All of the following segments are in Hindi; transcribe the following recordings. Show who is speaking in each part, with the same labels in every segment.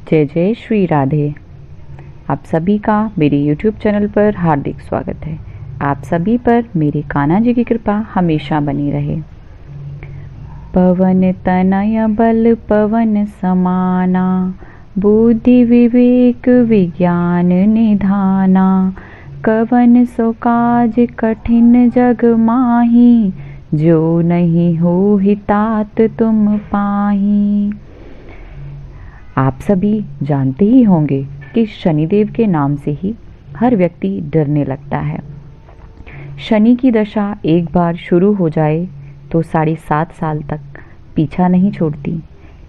Speaker 1: जय जय श्री राधे। आप सभी का मेरे YouTube चैनल पर हार्दिक स्वागत है। आप सभी पर मेरे कान्हा जी की कृपा हमेशा बनी रहे। पवन तनय बल पवन समाना, बुद्धि विवेक विज्ञान निधाना। कवन सो काज कठिन जग माही, जो नहीं हो हितात तुम पाही। आप सभी जानते ही होंगे कि शनिदेव के नाम से ही हर व्यक्ति डरने लगता है। शनि की दशा एक बार शुरू हो जाए तो 7.5 साल तक पीछा नहीं छोड़ती,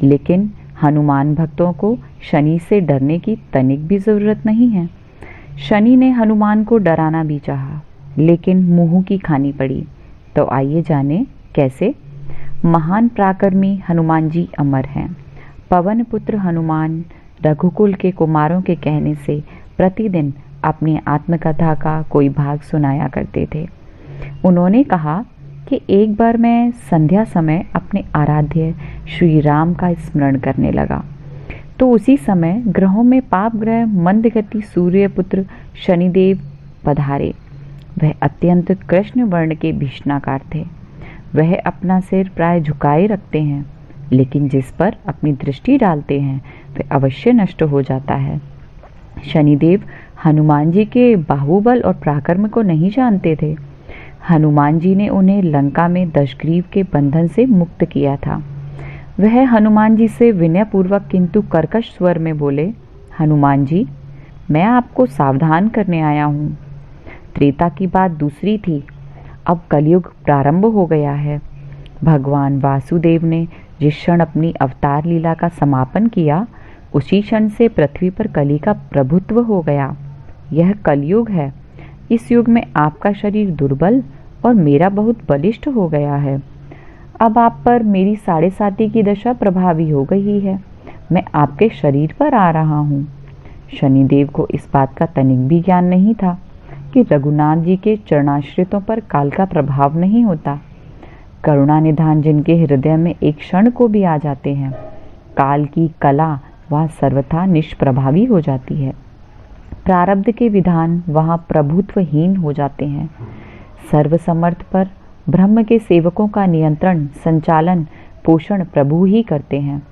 Speaker 1: लेकिन हनुमान भक्तों को शनि से डरने की तनिक भी ज़रूरत नहीं है। शनि ने हनुमान को डराना भी चाहा, लेकिन मुंह की खानी पड़ी। तो आइए जानें कैसे। महान पराक्रमी हनुमान जी अमर हैं। पवन पुत्र हनुमान रघुकुल के कुमारों के कहने से प्रतिदिन अपनी आत्मकथा का कोई भाग सुनाया करते थे। उन्होंने कहा कि एक बार मैं संध्या समय अपने आराध्य श्री राम का स्मरण करने लगा, तो उसी समय ग्रहों में पाप ग्रह मंदगति सूर्यपुत्र शनिदेव पधारे। वह अत्यंत कृष्ण वर्ण के भीषणाकार थे। वह अपना सिर प्राय झुकाए रखते हैं, लेकिन जिस पर अपनी दृष्टि डालते हैं वह अवश्य नष्ट हो जाता है। शनिदेव हनुमान जी के बाहुबल और पराक्रम को नहीं जानते थे। हनुमान जी ने उन्हें लंका में दशग्रीव के बंधन से मुक्त किया था। वह हनुमान जी से विनयपूर्वक किंतु कर्कश स्वर में बोले, हनुमान जी, मैं आपको सावधान करने आया हूँ। त्रेता की बात दूसरी थी, अब कलयुग प्रारंभ हो गया है। भगवान वासुदेव ने जिस क्षण अपनी अवतार लीला का समापन किया, उसी क्षण से पृथ्वी पर कली का प्रभुत्व हो गया। यह कलयुग है। इस युग में आपका शरीर दुर्बल और मेरा बहुत बलिष्ठ हो गया है। अब आप पर मेरी 7.5 की दशा प्रभावी हो गई है। मैं आपके शरीर पर आ रहा हूँ। शनिदेव को इस बात का तनिक भी ज्ञान नहीं था कि रघुनाथ जी के चरणाश्रितों पर काल का प्रभाव नहीं होता। करुणा निधान जिनके हृदय में एक क्षण को भी आ जाते हैं, काल की कला वह सर्वथा निष्प्रभावी हो जाती है। प्रारब्ध के विधान वहाँ प्रभुत्वहीन हो जाते हैं। सर्वसमर्थ पर ब्रह्म के सेवकों का नियंत्रण, संचालन, पोषण प्रभु ही करते हैं।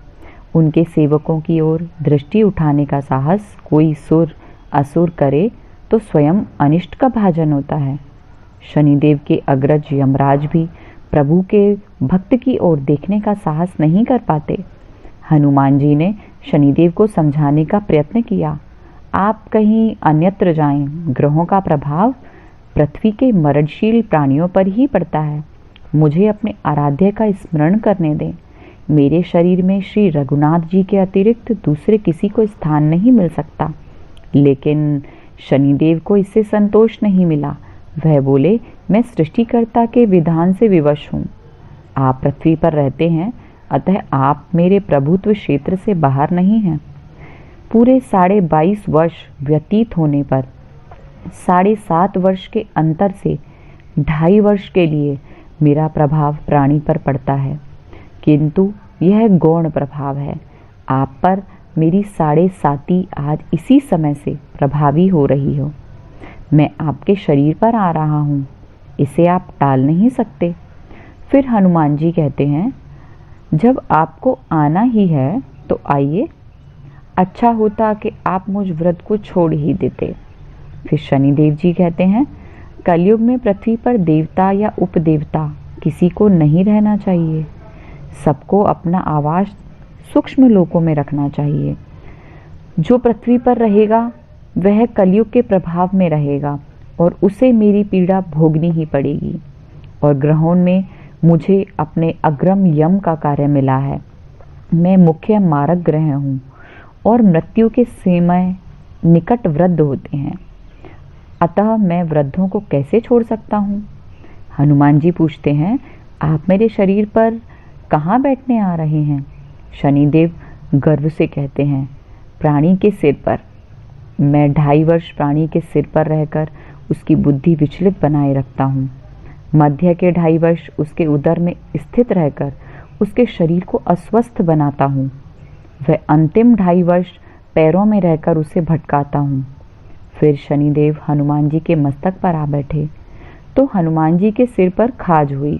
Speaker 1: उनके सेवकों की ओर दृष्टि उठाने का साहस कोई सुर असुर करे तो स्वयं अनिष्ट का भाजन होता है। शनिदेव के अग्रज यमराज भी प्रभु के भक्त की ओर देखने का साहस नहीं कर पाते। हनुमान जी ने शनिदेव को समझाने का प्रयत्न किया, आप कहीं अन्यत्र जाएं। ग्रहों का प्रभाव पृथ्वी के मरणशील प्राणियों पर ही पड़ता है। मुझे अपने आराध्य का स्मरण करने दें। मेरे शरीर में श्री रघुनाथ जी के अतिरिक्त दूसरे किसी को स्थान नहीं मिल सकता। लेकिन शनिदेव को इससे संतोष नहीं मिला। वह बोले, मैं सृष्टिकर्ता के विधान से विवश हूँ। आप पृथ्वी पर रहते हैं, अतः आप मेरे प्रभुत्व क्षेत्र से बाहर नहीं हैं। पूरे 22.5 वर्ष व्यतीत होने पर 7.5 वर्ष के अंतर से 2.5 वर्ष के लिए मेरा प्रभाव प्राणी पर पड़ता है, किंतु यह गौण प्रभाव है। आप पर मेरी 7.5 आज इसी समय से प्रभावी हो रही हो। मैं आपके शरीर पर आ रहा हूँ, इसे आप टाल नहीं सकते। फिर हनुमान जी कहते हैं, जब आपको आना ही है तो आइए। अच्छा होता कि आप मुझ व्रत को छोड़ ही देते। फिर शनिदेव जी कहते हैं, कलयुग में पृथ्वी पर देवता या उपदेवता किसी को नहीं रहना चाहिए। सबको अपना आवास सूक्ष्म लोकों में रखना चाहिए। जो पृथ्वी पर रहेगा वह कलयुग के प्रभाव में रहेगा और उसे मेरी पीड़ा भोगनी ही पड़ेगी। और ग्रहों में मुझे अपने अग्रम यम का कार्य मिला है। मैं मुख्य मारक ग्रह हूँ और मृत्यु के समय निकट वृद्ध होते हैं, अतः मैं वृद्धों को कैसे छोड़ सकता हूँ। हनुमान जी पूछते हैं, आप मेरे शरीर पर कहाँ बैठने आ रहे हैं। शनिदेव गर्व से कहते हैं, प्राणी के सिर पर। मैं 2.5 वर्ष प्राणी के सिर पर रहकर उसकी बुद्धि विचलित बनाए रखता हूँ। मध्य के 2.5 वर्ष उसके उदर में स्थित रहकर उसके शरीर को अस्वस्थ बनाता हूँ। वह अंतिम 2.5 वर्ष पैरों में रहकर उसे भटकाता हूँ। फिर शनिदेव हनुमान जी के मस्तक पर आ बैठे तो हनुमान जी के सिर पर खाज हुई।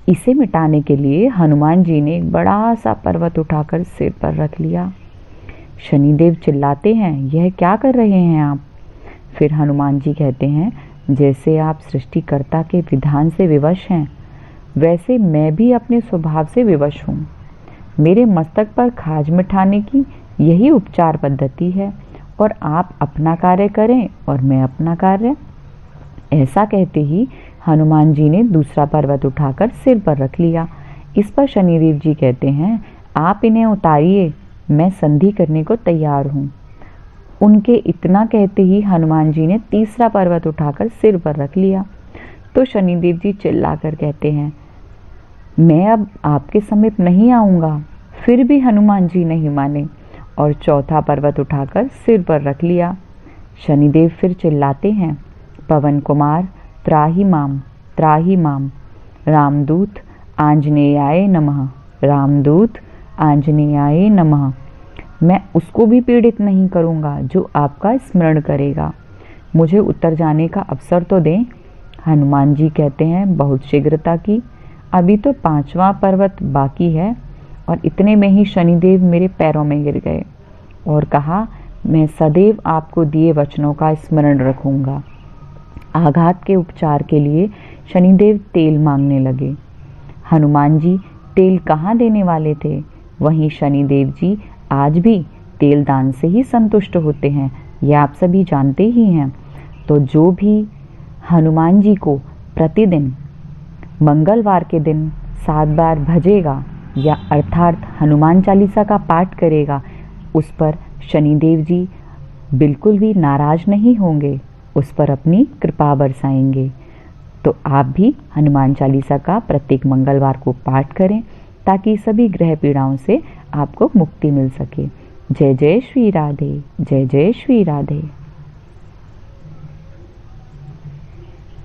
Speaker 1: इसे मिटाने के लिए हनुमान जी ने एक बड़ा सा पर्वत उठाकर सिर पर रख लिया। शनिदेव चिल्लाते हैं, यह क्या कर रहे हैं आप? फिर हनुमान जी कहते हैं, जैसे आप सृष्टिकर्ता के विधान से विवश हैं, वैसे मैं भी अपने स्वभाव से विवश हूँ। मेरे मस्तक पर खाज मिटाने की यही उपचार पद्धति है और आप अपना कार्य करें और मैं अपना कार्य। ऐसा कहते ही हनुमान जी ने दूसरा पर्वत उठाकर सिर पर रख लिया। इस पर शनिदेव जी कहते हैं, आप इन्हें उतारिए, मैं संधि करने को तैयार हूँ। उनके इतना कहते ही हनुमान जी ने तीसरा पर्वत उठाकर सिर पर रख लिया तो शनिदेव जी चिल्लाकर कहते हैं, मैं अब आपके समीप नहीं आऊँगा। फिर भी हनुमान जी नहीं माने और चौथा पर्वत उठाकर सिर पर रख लिया। शनिदेव फिर चिल्लाते हैं, पवन कुमार त्राहि माम, रामदूत आंजनेयाय नमः, रामदूत आंजनेयाय नमः। मैं उसको भी पीड़ित नहीं करूँगा जो आपका स्मरण करेगा। मुझे उतर जाने का अवसर तो दें। हनुमान जी कहते हैं, बहुत शीघ्रता की, अभी तो 5वां पर्वत बाकी है। और इतने में ही शनिदेव मेरे पैरों में गिर गए और कहा, मैं सदैव आपको दिए वचनों का स्मरण रखूँगा। आघात के उपचार के लिए शनिदेव तेल मांगने लगे। हनुमान जी तेल कहाँ देने वाले थे, वहीं शनिदेव जी आज भी तेल दान से ही संतुष्ट होते हैं, यह आप सभी जानते ही हैं। तो जो भी हनुमान जी को प्रतिदिन मंगलवार के दिन 7 बार भजेगा या अर्थात हनुमान चालीसा का पाठ करेगा, उस पर शनिदेव जी बिल्कुल भी नाराज नहीं होंगे, उस पर अपनी कृपा बरसाएंगे। तो आप भी हनुमान चालीसा का प्रत्येक मंगलवार को पाठ करें ताकि सभी ग्रह पीड़ाओं से आपको मुक्ति मिल सके। जय जय श्री राधे, जय जय श्री राधे।